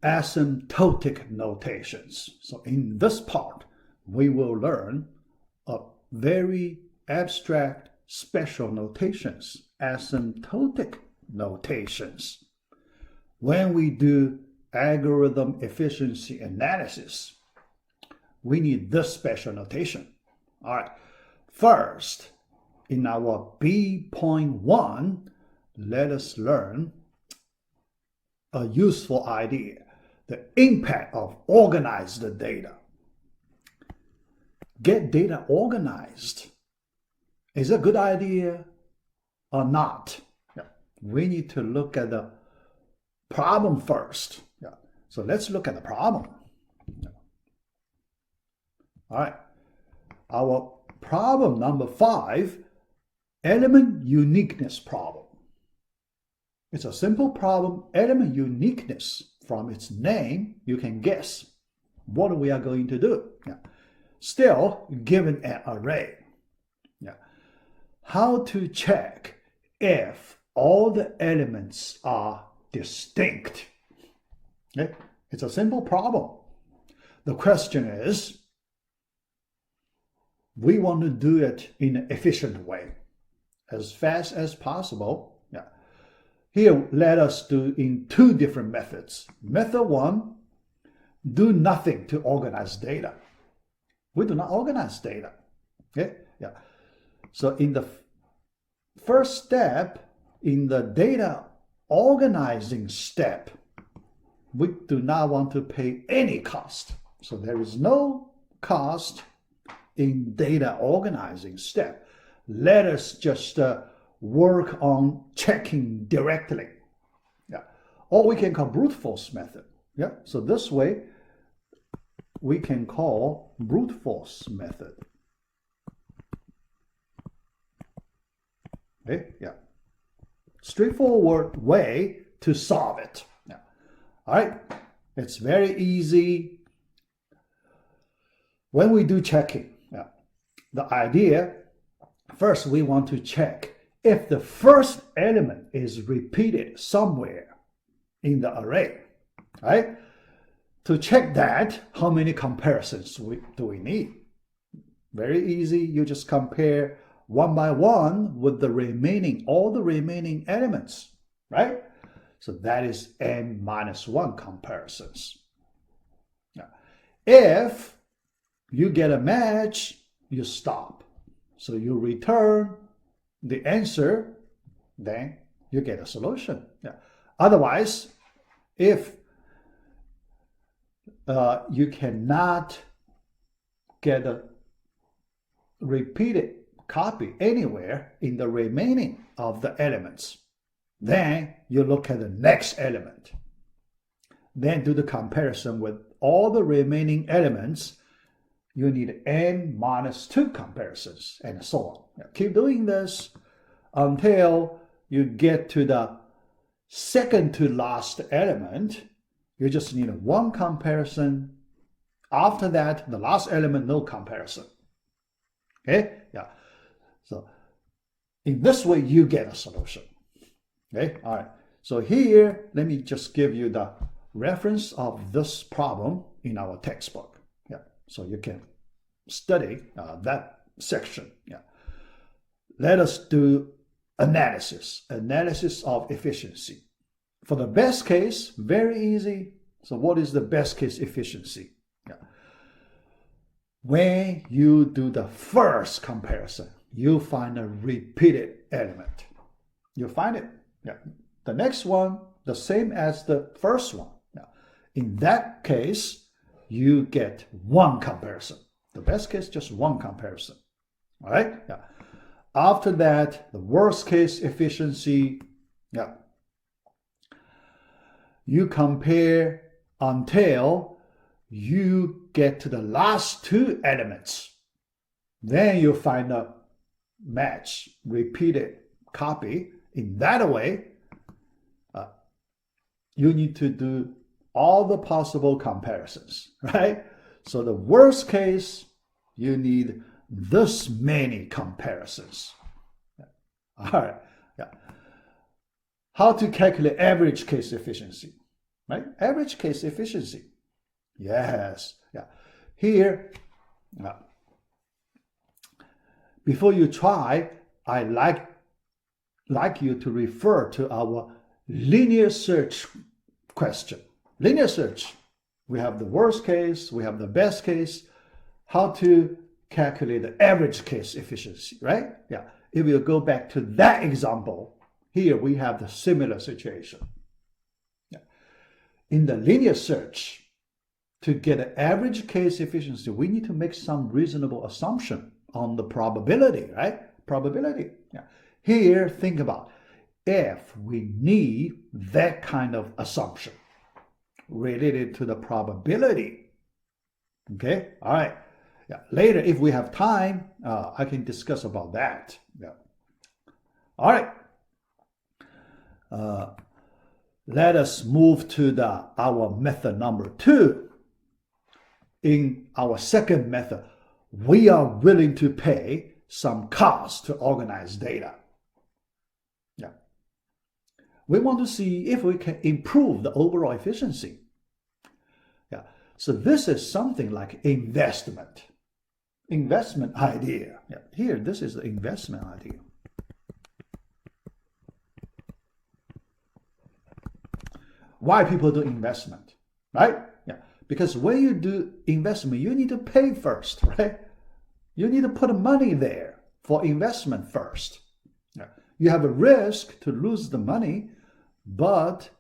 asymptotic notations. So in this part, we will learn a very abstract special notations, asymptotic notations. When we do algorithm efficiency analysis, we need this special notation. All right. First, in our B.1, let us learn a useful idea, the impact of organized data. Get data organized. Is it a good idea or not? Yeah. We need to look at the problem first. Yeah. So let's look at the problem. Yeah. All right. Our problem number 5, element uniqueness problem. It's a simple problem, element uniqueness. From its name, you can guess what we are going to do. Yeah. Still, given an array. Yeah. How to check if all the elements are distinct. Okay? It's a simple problem. The question is, we want to do it in an efficient way, as fast as possible. Yeah. Here, let us do in 2 different methods. Method 1, do nothing to organize data. We do not organize data. Okay? Yeah. So in the first step, in the data organizing step, we do not want to pay any cost. So there is no cost in data organizing step. Let us just work on checking directly. Yeah. Or we can call brute force method. Yeah. So this way, we can call brute force method. Okay. Yeah. Straightforward way to solve it. Yeah. All right. It's very easy. When we do checking, yeah, the idea, first we want to check if the first element is repeated somewhere in the array, right? To check that, how many comparisons do we need? Very easy. You just compare 1 by 1 with all the remaining elements, right? So that is n-1 comparisons. Now, if you get a match, you stop. So you return the answer, then you get a solution. Yeah. Otherwise, if you cannot get a repeated copy anywhere in the remaining of the elements, then you look at the next element. Then do the comparison with all the remaining elements. You need n-2 comparisons, and so on. Now, keep doing this until you get to the second to last element. You just need 1 comparison. After that, the last element, no comparison. Okay? Yeah. So in this way, you get a solution. Okay? All right. So here, let me just give you the reference of this problem in our textbook. Yeah. So you can study that section. Yeah. Let us do analysis of efficiency. For the best case, very easy. So what is the best case efficiency? Yeah. When you do the first comparison, you find a repeated element. You find it. Yeah. The next one, the same as the first one. Yeah. In that case, you get 1 comparison. The best case, just 1 comparison. All right? Yeah. After that, the worst case efficiency, yeah. You compare until you get to the last 2 elements. Then you find a match, repeated copy. In that way, you need to do all the possible comparisons, right? So the worst case, you need this many comparisons. All right. Yeah. How to calculate average case efficiency? right? Average case efficiency. Yes, yeah. Here, before you try, I like you to refer to our linear search question. Linear search, we have the worst case, we have the best case, how to calculate the average case efficiency, right? Yeah. If you go back to that example, here we have the similar situation. Yeah. In the linear search, to get an average case efficiency, we need to make some reasonable assumption on the probability, right? Probability. Yeah. Here, think about if we need that kind of assumption related to the probability. Okay, all right. Yeah. Later, if we have time, I can discuss about that. Yeah. All right. Let us move to our method number 2. In our second method, we are willing to pay some cost to organize data. Yeah. We want to see if we can improve the overall efficiency. Yeah. So this is something like investment idea. Yeah. Here, this is the investment idea. Why people do investment, right? Yeah. Because when you do investment, you need to pay first, right? You need to put money there for investment first. Yeah. You have a risk to lose the money, but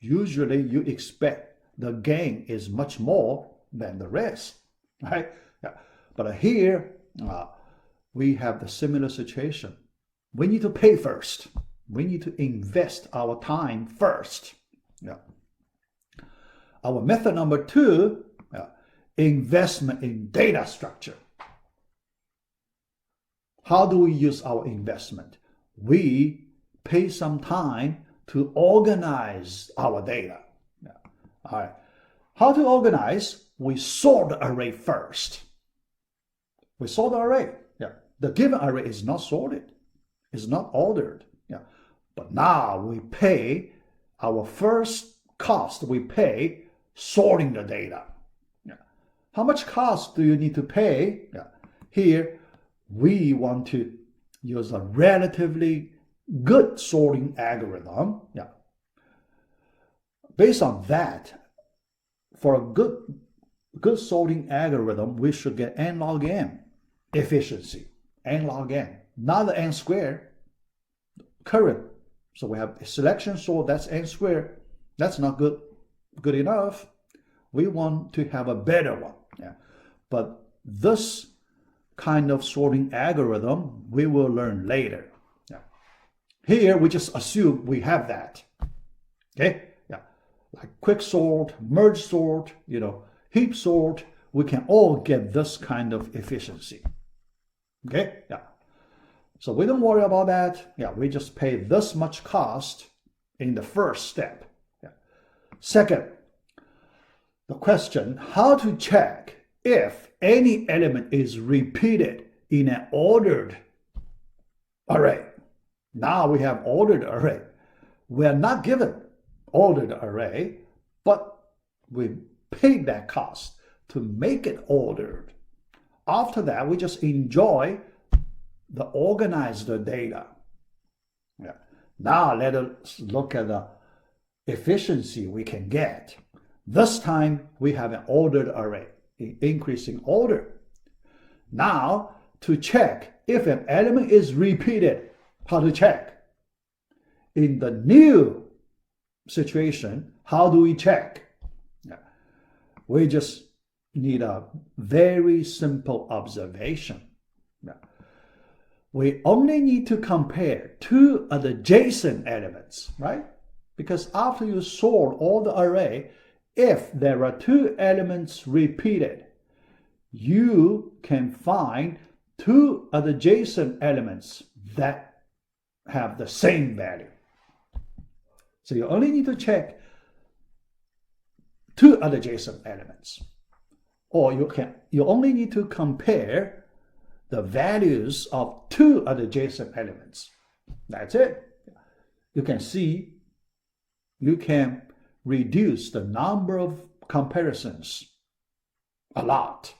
usually you expect the gain is much more than the risk, right? Yeah. But here, we have the similar situation. We need to pay first. We need to invest our time first. Yeah. Our method number 2, investment in data structure. How do we use our investment? We pay some time to organize our data. Yeah. All right. How to organize? We sort the array first. We sort the array. Yeah. The given array is not sorted. It's not ordered. Yeah. But now we pay our first cost. We pay sorting the data. Yeah. How much cost do you need to pay? Yeah. Here, we want to use a relatively good sorting algorithm. Yeah. Based on that, for a good sorting algorithm, we should get n log n efficiency. N log n, not the n squared. Current. So we have a selection sort, that's n squared. That's not good enough. We want to have a better one. Yeah. But this kind of sorting algorithm we will learn later. Yeah. Here we just assume we have that. Okay? Yeah. Like quick sort, merge sort, heap sort, we can all get this kind of efficiency. Okay? Yeah. So we don't worry about that. Yeah, we just pay this much cost in the first step. Yeah. Second, the question, how to check if any element is repeated in an ordered array. Now we have ordered array. We are not given ordered array, but we paid that cost to make it ordered. After that, we just enjoy the organized data. Yeah. Now let us look at the efficiency we can get. This time we have an ordered array, in increasing order. Now to check if an element is repeated, how to check? In the new situation, how do we check? Yeah. We just need a very simple observation. Yeah. We only need to compare two adjacent elements, right? Because after you sort all the array, if there are two elements repeated, you can find two adjacent elements that have the same value. So you only need to check two adjacent elements. Or you only need to compare the values of two adjacent elements. That's it. You can see, you can reduce the number of comparisons a lot.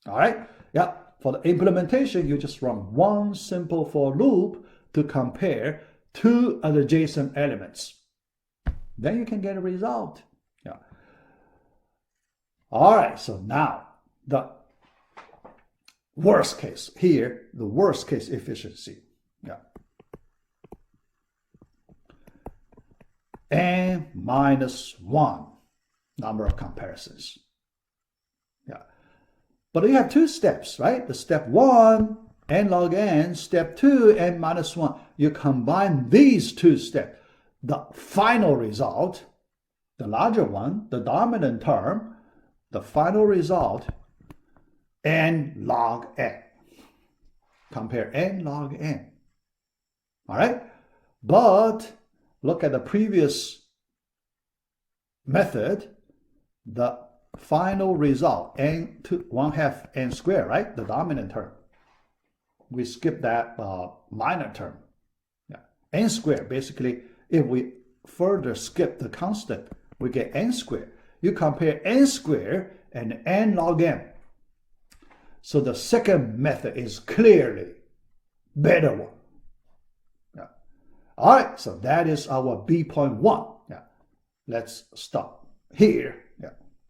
All right? Yeah. For the implementation, you just run one simple for loop to compare two adjacent elements. Then you can get a result. Yeah. All right. So now the worst case here, the worst case efficiency. Yeah. N minus 1 number of comparisons. Yeah. But you have two steps, right? The step 1, n log n, step 2, n minus 1. You combine these two steps. The final result, the larger one, the dominant term, the final result, n log n. Compare n log n. All right? But look at the previous method, the final result, n to 1/2 n squared, right? The dominant term. We skip that minor term. Yeah. N squared, basically, if we further skip the constant, we get n squared. You compare n squared and n log n. So the second method is clearly better one. Yeah. All right, so that is our B.1. Yeah. Let's stop here.